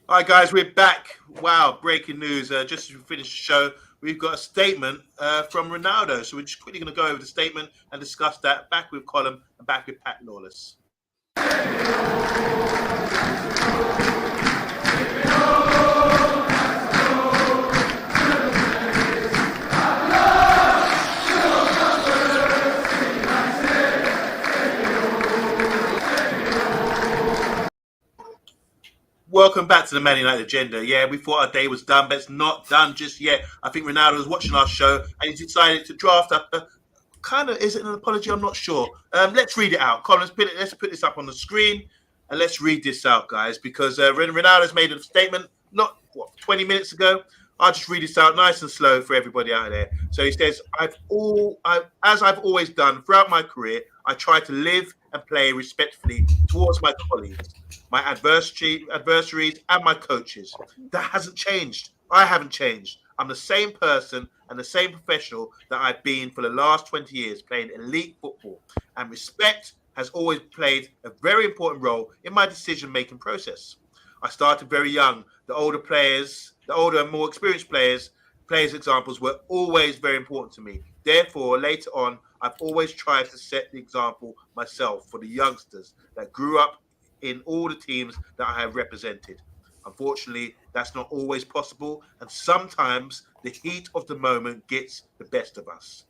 All right, guys, we're back. Wow, breaking news. Just as we finished the show, we've got a statement from Ronaldo. So we're just quickly going to go over the statement and discuss that. Back with Colin and back with Pat Lawless. Welcome back to the Man United agenda. Yeah, we thought our day was done, but it's not done just yet. I think Ronaldo was watching our show and he decided to draft up a kind of, is it an apology? I'm not sure. Let's read it out. Colin, let's put this up on the screen and let's read this out, guys, because Ronaldo's made a statement not, 20 minutes ago. I'll just read this out nice and slow for everybody out there. So he says, as I've always done throughout my career, I try to live and play respectfully towards my colleagues, my adversaries, and my coaches. That hasn't changed. I haven't changed. I'm the same person and the same professional that I've been for the last 20 years playing elite football. And respect has always played a very important role in my decision-making process. I started very young. The older and more experienced players' examples were always very important to me. Therefore, later on, I've always tried to set the example myself for the youngsters that grew up in all the teams that I have represented. Unfortunately, that's not always possible, and sometimes the heat of the moment gets the best of us.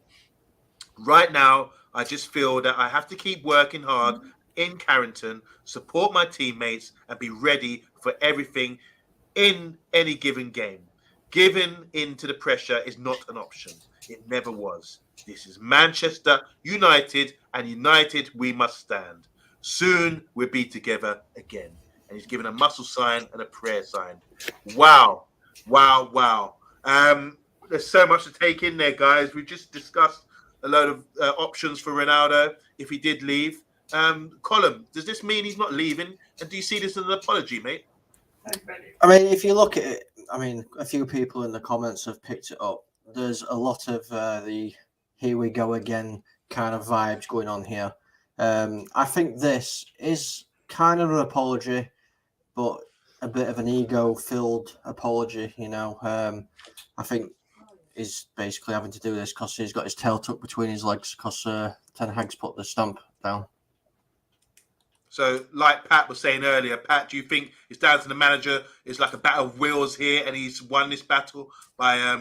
Right now, I just feel that I have to keep working hard in Carrington, support my teammates, and be ready for everything in any given game. Giving in to the pressure is not an option. It never was. This is Manchester United, and united we must stand. Soon we'll be together again. And he's given a muscle sign and a prayer sign. Wow. Wow. Wow. There's so much to take in there, guys. We just discussed a load of options for Ronaldo if he did leave. Colin, does this mean he's not leaving? And do you see this as an apology, mate? I mean, if you look at it, I mean, a few people in the comments have picked it up. There's a lot of the "here we go again" kind of vibes going on here. I think this is kind of an apology, but a bit of an ego-filled apology. I think he's basically having to do this because he's got his tail tucked between his legs because Ten Hag's put the stamp down. So, like Pat was saying earlier, Pat, do you think it's down to the manager? It's like a battle of wills here, and he's won this battle by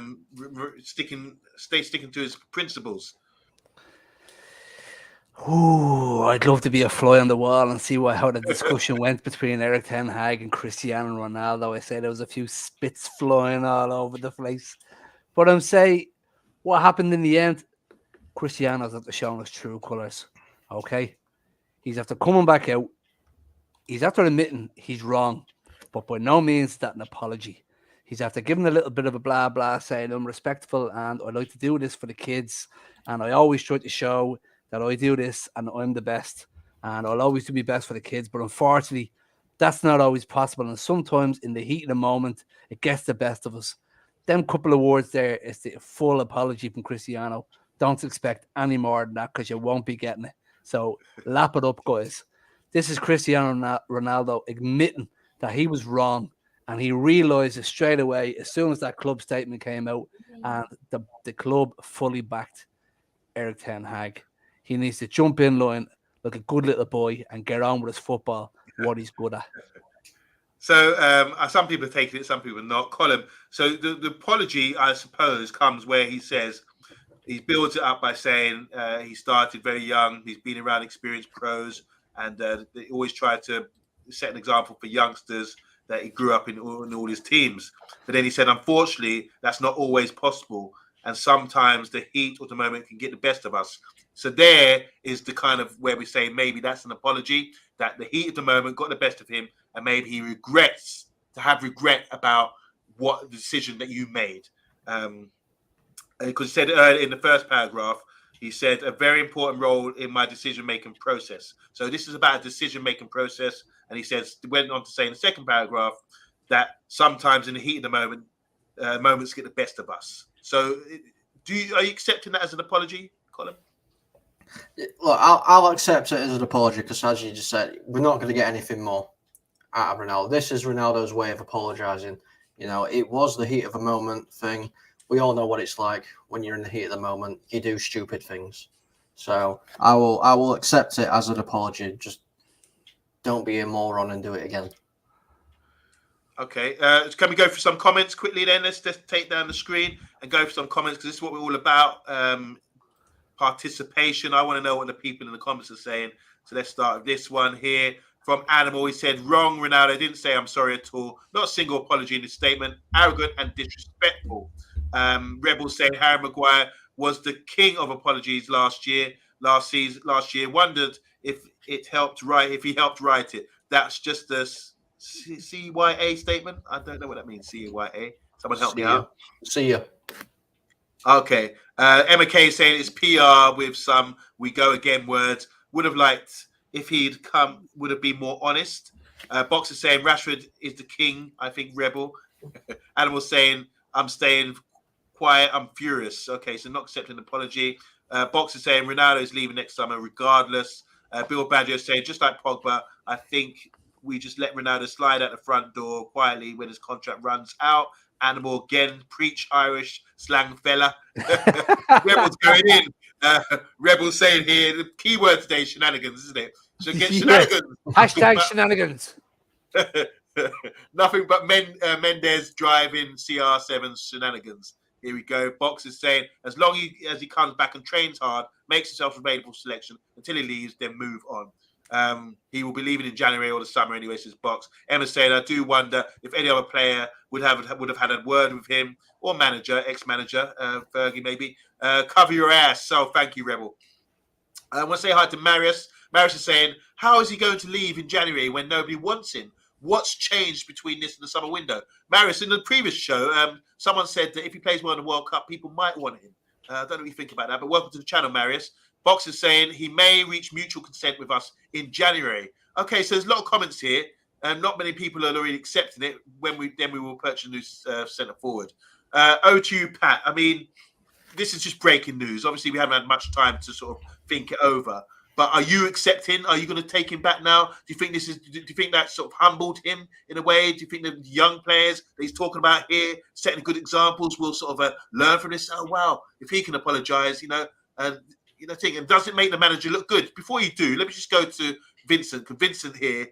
sticking to his principles. Ooh, I'd love to be a fly on the wall and see how the discussion went between Eric Ten Hag and Cristiano Ronaldo. I say there was a few spits flying all over the place. But I'm saying what happened in the end, Cristiano's after showing us true colours. Okay? He's after coming back out. He's after admitting he's wrong. But by no means is that an apology. He's after giving a little bit of a blah blah, saying I'm respectful and I like to do this for the kids. And I always try to show that I do this and I'm the best. And I'll always do my best for the kids. But unfortunately, that's not always possible. And sometimes in the heat of the moment, it gets the best of us. Them couple of words there is the full apology from Cristiano. Don't expect any more than that because you won't be getting it. So lap it up, guys. This is Cristiano Ronaldo admitting that he was wrong and he realised it straight away as soon as that club statement came out and the club fully backed Eric Ten Hag. He needs to jump in line like a good little boy and get on with his football, what he's good at. So some people are taking it, some people are not. Colin, so the apology, I suppose, comes where he says, he builds it up by saying he started very young, he's been around experienced pros, and he always tried to set an example for youngsters that he grew up in all his teams. But then he said, unfortunately, that's not always possible. And sometimes the heat of the moment can get the best of us. So there is the kind of where we say maybe that's an apology, that the heat of the moment got the best of him, and maybe he regrets to have regret about what the decision that you made. Because he said earlier in the first paragraph, he said a very important role in my decision-making process. So this is about a decision-making process. And he says, went on to say in the second paragraph that sometimes in the heat of the moment, moments get the best of us. So are you accepting that as an apology, Colin? Look, I'll accept it as an apology because, as you just said, we're not going to get anything more. out of Ronaldo. This is Ronaldo's way of apologising. You know, it was the heat of a moment thing. We all know what it's like when you're in the heat of the moment. You do stupid things. So I will accept it as an apology. Just don't be a moron and do it again. Okay, can we go for some comments quickly then? Let's just take down the screen and go for some comments because this is what we're all about. Participation. I want to know what the people in the comments are saying. So let's start with this one here from Animal. He said, wrong, Ronaldo didn't say I'm sorry at all. Not a single apology in his statement. Arrogant and disrespectful. Rebel saying Harry Maguire was the king of apologies last year. Last year. Wondered if he helped write it. That's just a CYA statement. I don't know what that means. CYA. Someone help me out. See ya. Okay. Emma K is saying it's PR with some "we go again" words. Would have liked if he'd come. Would have been more honest. Box is saying Rashford is the king. I think Rebel. Animal saying I'm staying quiet. I'm furious. Okay, so not accepting an apology. Box is saying Ronaldo is leaving next summer regardless. Bill Badger saying just like Pogba, I think we just let Ronaldo slide out the front door quietly when his contract runs out. Animal again, preach Irish slang fella. Rebels going in. Rebels saying here, the key word today is shenanigans, isn't it? So get shenanigans. Hashtag shenanigans. Nothing but Mendes driving CR7 shenanigans. Here we go. Box is saying, as long as he comes back and trains hard, makes himself available for selection until he leaves, then move on. He will be leaving in January or the summer anyway, says Box. Emma saying, I do wonder if any other player would have had a word with him or ex-manager, Fergie maybe. Cover your ass. So thank you, Rebel. I want to say hi to Marius. Marius is saying, how is he going to leave in January when nobody wants him? What's changed between this and the summer window? Marius, in the previous show, someone said that if he plays well in the World Cup, people might want him. I don't know what you think about that, but welcome to the channel, Marius. Box is saying he may reach mutual consent with us in January. Okay, so there's a lot of comments here, and not many people are already accepting it. When we will purchase a new centre forward. To you, Pat. I mean, this is just breaking news. Obviously, we haven't had much time to sort of think it over. But are you accepting? Are you going to take him back now? Do you think Do you think that sort of humbled him in a way? Do you think the young players that he's talking about here, setting good examples, will sort of learn from this? Oh wow, if he can apologise, think, and does it make the manager look good? Before you do, let me just go to Vincent. Because Vincent here,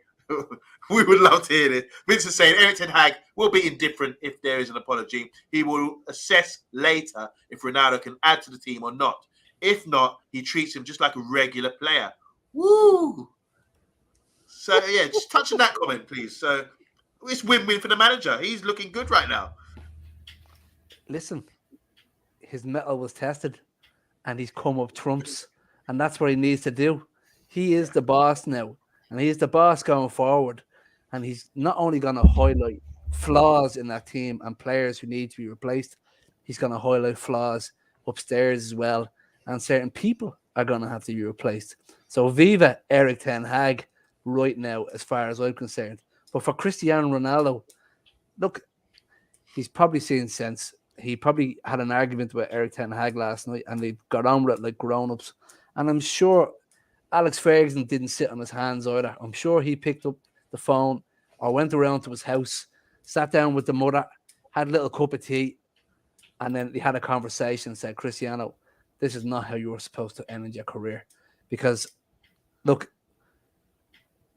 we would love to hear this. Vincent saying Erik ten Hag will be indifferent if there is an apology. He will assess later if Ronaldo can add to the team or not. If not, he treats him just like a regular player. Woo! So, yeah, just touch on that comment, please. So, it's win-win for the manager. He's looking good right now. Listen, his mettle was tested and he's come up trumps. And that's what he needs to do. He is the boss now. And he's the boss going forward. And he's not only going to highlight flaws in that team and players who need to be replaced, he's going to highlight flaws upstairs as well. And certain people are going to have to be replaced. So viva Erik ten Hag right now, as far as I'm concerned. But for Cristiano Ronaldo, look, he's probably seen sense. He probably had an argument with Erik ten Hag last night and they got on with it like grown-ups. And I'm sure Alex Ferguson didn't sit on his hands either. I'm sure he picked up the phone or went around to his house, sat down with the mother, had a little cup of tea, and then they had a conversation and said, Cristiano, this is not how you were supposed to end your career. Because, look,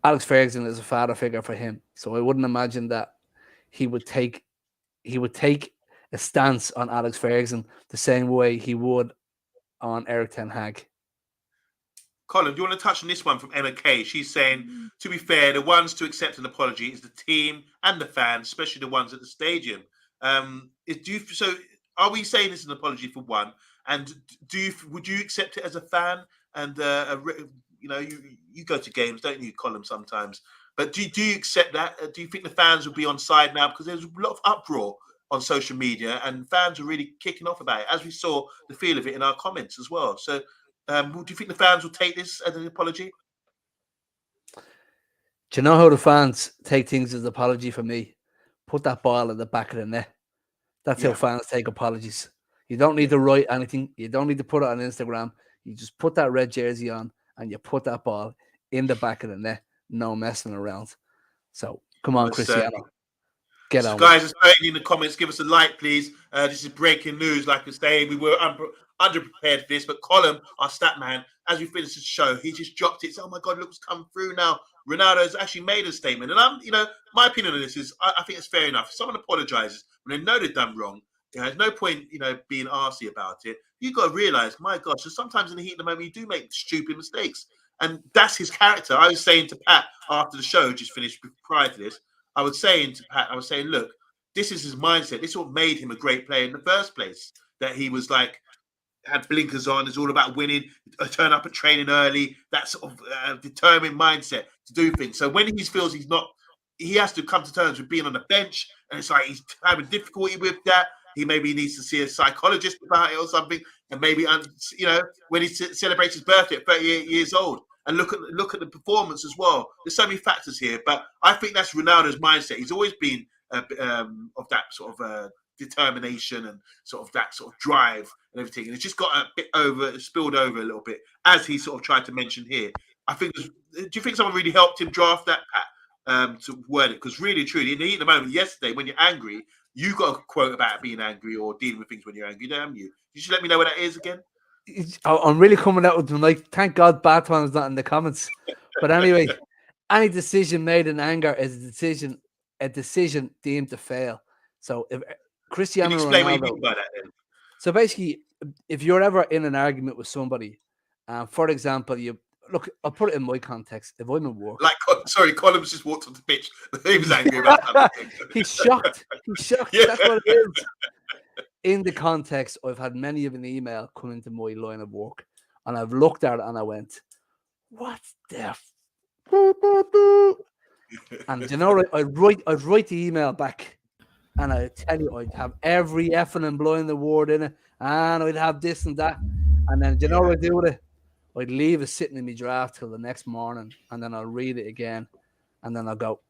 Alex Ferguson is a father figure for him. So I wouldn't imagine that he would take a stance on Alex Ferguson the same way he would on Erik ten Hag. Colin, do you want to touch on this one from Emma Kay? She's saying, to be fair, the ones to accept an apology is the team and the fans, especially the ones at the stadium. So are we saying this is an apology for one? And would you accept it as a fan? And you go to games, don't you, Colin, sometimes? But do you accept that? Do you think the fans will be on side now? Because there's a lot of uproar on social media, and fans are really kicking off about it, as we saw the feel of it in our comments as well. So, do you think the fans will take this as an apology? Do you know how the fans take things as an apology for me? Put that ball in the back of the net. That's how fans take apologies. You don't need to write anything. You don't need to put it on Instagram. You just put that red jersey on and you put that ball in the back of the net. No messing around. So Come on, Most Cristiano. Get So on. guys, it's in the comments. Give us a like, please. This is breaking news. Like I say, we were underprepared for this, but Colin, our stat man, as we finish the show, he just dropped it. So, oh my God, look what's come through now. Ronaldo's actually made a statement, and my opinion on this is, I think it's fair enough. If someone apologizes when they know they've done wrong, there's no point, being arsy about it. You got to realize, my gosh, so sometimes in the heat of the moment, you do make stupid mistakes, and that's his character. I was saying to Pat after the show, just finished prior to this. I was saying to Pat, look, this is his mindset. This is what made him a great player in the first place. That he was like, had blinkers on. It's all about winning. Turn up at training early. That sort of determined mindset to do things. So when he feels he's not, he has to come to terms with being on the bench, and it's like he's having difficulty with that. He maybe needs to see a psychologist about it or something, and maybe when he celebrates his birthday at 38 years old. And look at the performance as well. There's so many factors here, but I think that's Ronaldo's mindset. He's always been of that sort of determination and sort of that sort of drive and everything. And it's just got a bit spilled over a little bit, as he sort of tried to mention here. I think. Do you think someone really helped him draft that, Pat, to word it? Because really, truly, in the heat of the moment yesterday, when you're angry, you got a quote about being angry or dealing with things when you're angry, haven't you? You should let me know what that is again. I'm really coming out with them. Like, thank God Batman's not in the comments. But anyway, any decision made in anger is a decision deemed to fail. So if Cristiano Can you explain Ronaldo, what you mean by that then? So basically, if you're ever in an argument with somebody, for example, I'll put it in my context. If I'm at work, Colin just walked on the pitch. He was angry about something. He's shocked. Yeah. That's what it is. In the context, I've had many of an email come into my line of work, and I've looked at it and I went, "What the?" And I'd write the email back, and I tell you, I'd have every effing and blowing the word in it, and I'd have this and that, and then what I'd do with it? I'd leave it sitting in my draft till the next morning, and then I'll read it again, and then I'll go,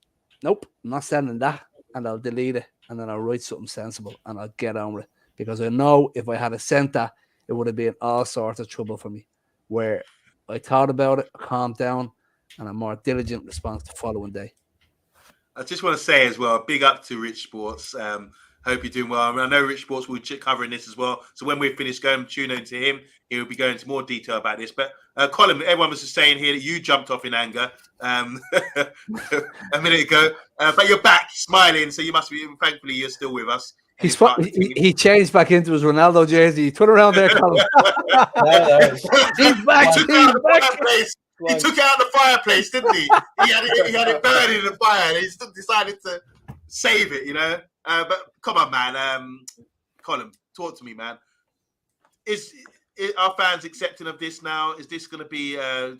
"Nope, I'm not sending that," and I'll delete it, and then I'll write something sensible, and I'll get on with it. Because I know if I had sent that, it would have been all sorts of trouble for me. Where I thought about it, calmed down, and a more diligent response the following day. I just want to say as well, big up to Rich Sports. Hope you're doing well. I know Rich Sports will be covering this as well. So when we're finished going, tune in to him. He'll be going into more detail about this. But Colin, everyone was just saying here that you jumped off in anger a minute ago. But you're back smiling, so you must be, thankfully, you're still with us. He changed back into his Ronaldo jersey. Turn around there, Colin. He's back. He took it out of the fireplace, didn't he? He had it burning in the fire, and he still decided to save it, But come on, man. Colin, talk to me, man. Is our fans accepting of this now? Is this going to be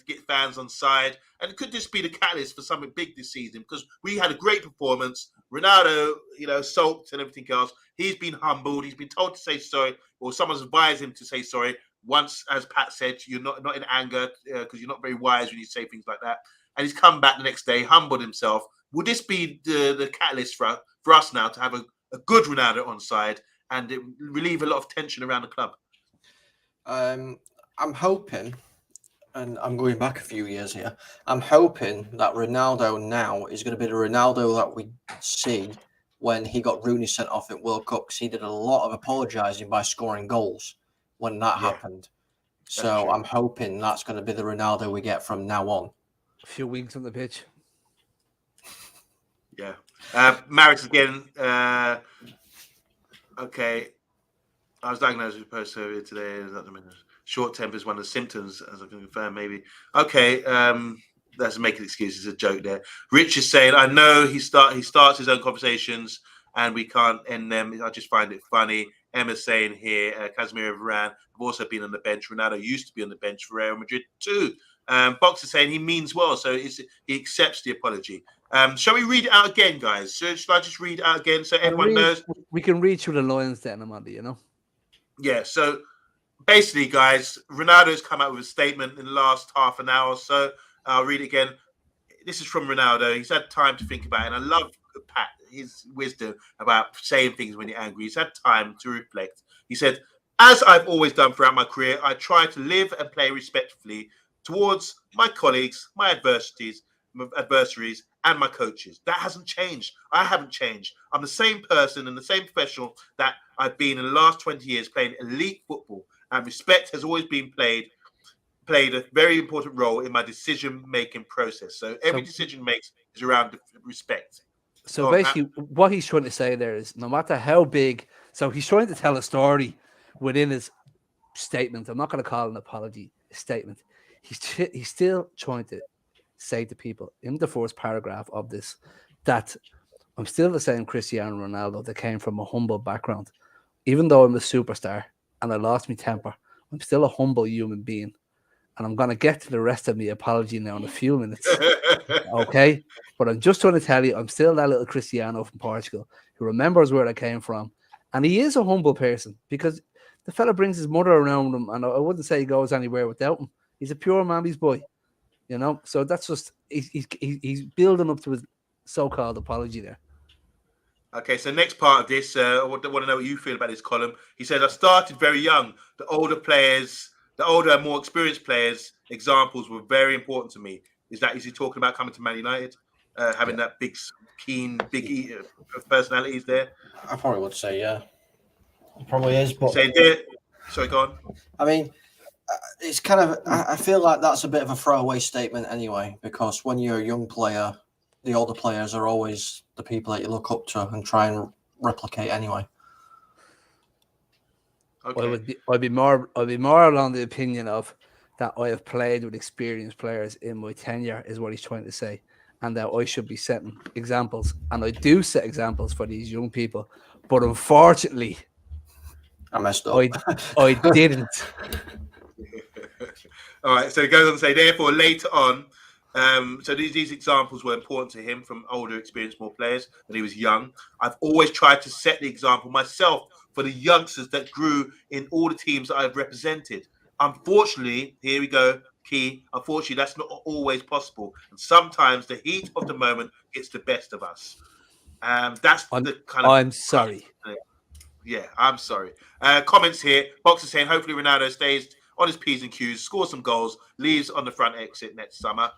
get fans on side? And could this be the catalyst for something big this season? Because we had a great performance. Ronaldo, sulked and everything else. He's been humbled. He's been told to say sorry, or someone's advised him to say sorry. Once, as Pat said, you're not in anger because you're not very wise when you say things like that. And he's come back the next day, humbled himself. Will this be the catalyst for us now to have a good Ronaldo on side and relieve a lot of tension around the club? I'm hoping, and I'm going back a few years here, I'm hoping that Ronaldo now is going to be the Ronaldo that we see when he got Rooney sent off at World Cup, because he did a lot of apologising by scoring goals when that happened. So I'm hoping that's going to be the Ronaldo we get from now on. A few weeks on the pitch. Yeah. Marriage again. Okay. I was diagnosed with post-surgery today. Short temper is one of the symptoms, as I can confirm, maybe. Okay, that's making excuses. A joke there. Rich is saying, I know he starts his own conversations and we can't end them. I just find it funny. Emma's saying here, Casemiro Varane have also been on the bench. Ronaldo used to be on the bench for Real Madrid too. Box is saying he means well, so he accepts the apology. Shall we read it out again, guys? Should I just read it out again so everyone knows? We can read through the lines then, Amanda, Yeah, so basically, guys, Ronaldo's come out with a statement in the last half an hour or so. I'll read it again. This is from Ronaldo. He's had time to think about it, and I love Pat, his wisdom about saying things when you're angry. He's had time to reflect. He said, as I've always done throughout my career, I try to live and play respectfully towards my colleagues, my adversaries, and my coaches. That hasn't changed. I haven't changed. I'm the same person and the same professional that I've been in the last 20 years playing elite football. And respect has always been played a very important role in my decision-making process. So every decision makes is around respect. So basically, what he's trying to say there is, no matter how big, so he's trying to tell a story within his statement. I'm not going to call it an apology, a statement. He's still trying to say to people in the first paragraph of this that I'm still the same Cristiano Ronaldo that came from a humble background. Even though I'm a superstar and I lost my temper, I'm still a humble human being. And I'm going to get to the rest of my apology now in a few minutes. Okay? But I'm just trying to tell you, I'm still that little Cristiano from Portugal who remembers where I came from. And he is a humble person because the fella brings his mother around him. And I wouldn't say he goes anywhere without him. He's a pure mammy's boy, you know? So that's just, he's building up to his so-called apology there. Okay, so next part of this, I want to know what you feel about this column. He says, I started very young. The older and more experienced players' examples were very important to me. Is he talking about coming to Man United, having that big personalities there? I probably would say, yeah. It probably is, but... Sorry, go on. I mean, it's kind of... I feel like that's a bit of a throwaway statement anyway, because when you're a young player, the older players are always the people that you look up to and try and replicate anyway. Okay. I'd be more along the opinion of that I have played with experienced players in my tenure is what he's trying to say, and that I should be setting examples, and I do set examples for these young people, but unfortunately, I messed up. I didn't. All right, so it goes on to say, therefore, later on, so these examples were important to him from older, experienced, more players when he was young. I've always tried to set the example myself for the youngsters that grew in all the teams that I've represented. Unfortunately, here we go, key. Unfortunately, that's not always possible. And sometimes the heat of the moment gets the best of us. That's the kind of... I'm sorry. Yeah, I'm sorry. Comments here. Boxer saying, hopefully Ronaldo stays on his P's and Q's, scores some goals, leaves on the front exit next summer.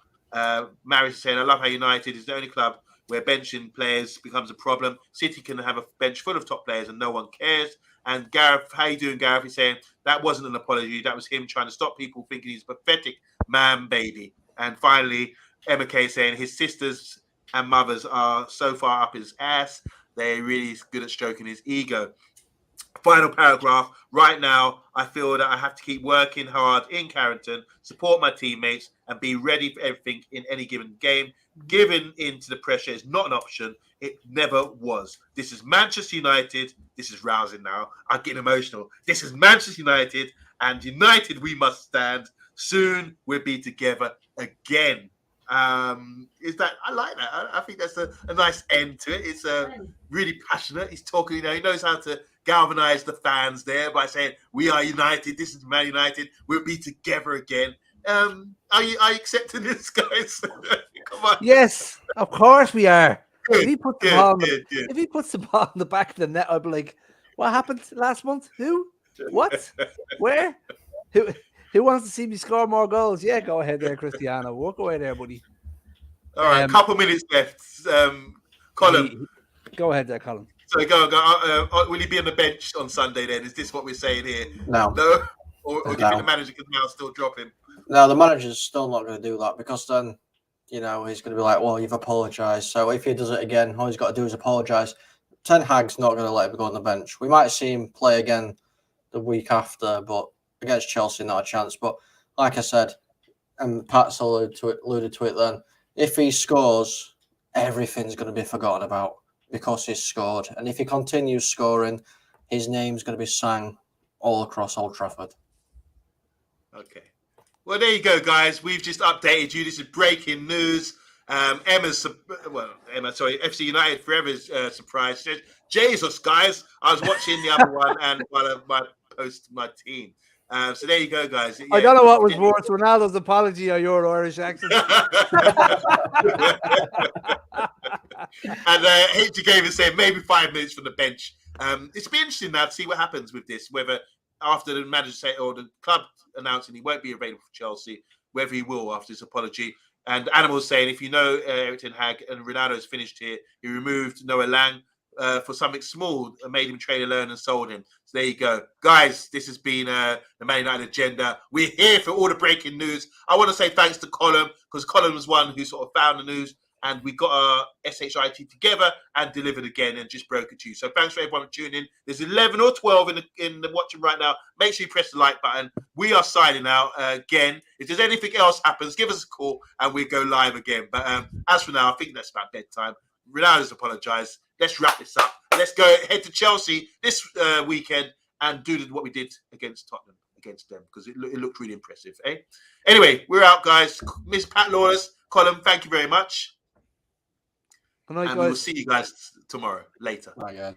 Maris is saying, I love how United is the only club where benching players becomes a problem. City can have a bench full of top players and no one cares. And Gareth, how you doing, Gareth? He's saying that wasn't an apology. That was him trying to stop people thinking he's a pathetic man baby. And finally, Emma Kay saying his sisters and mothers are so far up his ass. They're really good at stroking his ego. Final paragraph. Right now, I feel that I have to keep working hard in Carrington, support my teammates, and be ready for everything in any given game. Giving in to the pressure is not an option. It never was. This is Manchester United. This is rousing now. I'm getting emotional. This is Manchester United, and United we must stand. Soon we'll be together again. Is that... I like that. I think that's a nice end to it. It's really passionate. He's talking, he knows how to galvanize the fans there by saying, we are united. This is Man United. We'll be together again. Are you accepting this, guys? Come on. Yes, of course we are. Good, if he puts the ball in the back of the net, I'd be like, what happened last month? Who? What? Where? Who wants to see me score more goals? Yeah, go ahead there, Cristiano. Walk away there, buddy. All right, a couple minutes left. Colin. Go ahead there, Colin. So go. Will he be on the bench on Sunday then? Is this what we're saying here? No. Or do you think the manager can now still drop him? No, the manager's still not going to do that because then, he's going to be like, well, you've apologised. So if he does it again, all he's got to do is apologise. Ten Hag's not going to let him go on the bench. We might see him play again the week after, but against Chelsea, not a chance. But like I said, and Pat's alluded to it then, if he scores, everything's going to be forgotten about because he's scored. And if he continues scoring, his name's going to be sang all across Old Trafford. Okay. Well, there you go, guys. We've just updated you. This is breaking news. FC United Forever's surprise. Says, Jesus, guys. I was watching the other one and my post my team. So there you go, guys. Yeah. I don't know what was worse, Ronaldo's apology or your Irish accent. And H gave us saying maybe 5 minutes from the bench. It's be interesting now to see what happens with this, whether after the manager say or the club announcing he won't be available for Chelsea, whether he will after his apology. And Animal's saying, if you know Erik ten Hag and Ronaldo's finished here, he removed Noah Lang for something small and made him trade alone and sold him. So there you go. Guys, this has been the Man United Agenda. We're here for all the breaking news. I want to say thanks to Colin, because Colin was one who sort of found the news, and we got our SHIT together and delivered again and just broke it to you. So thanks for everyone for tuning in. There's 11 or 12 in the watching right now. Make sure you press the like button. We are signing out again. If there's anything else happens, give us a call and we'll go live again. But as for now, I think that's about bedtime. Ronaldo's apologised. Let's wrap this up. Let's go head to Chelsea this weekend and do what we did against Tottenham, against them, because it looked really impressive. Anyway, we're out, guys. Miss Pat Lawless, Colin, thank you very much. Good night, And guys. we will see you guys tomorrow, later. Bye, guys.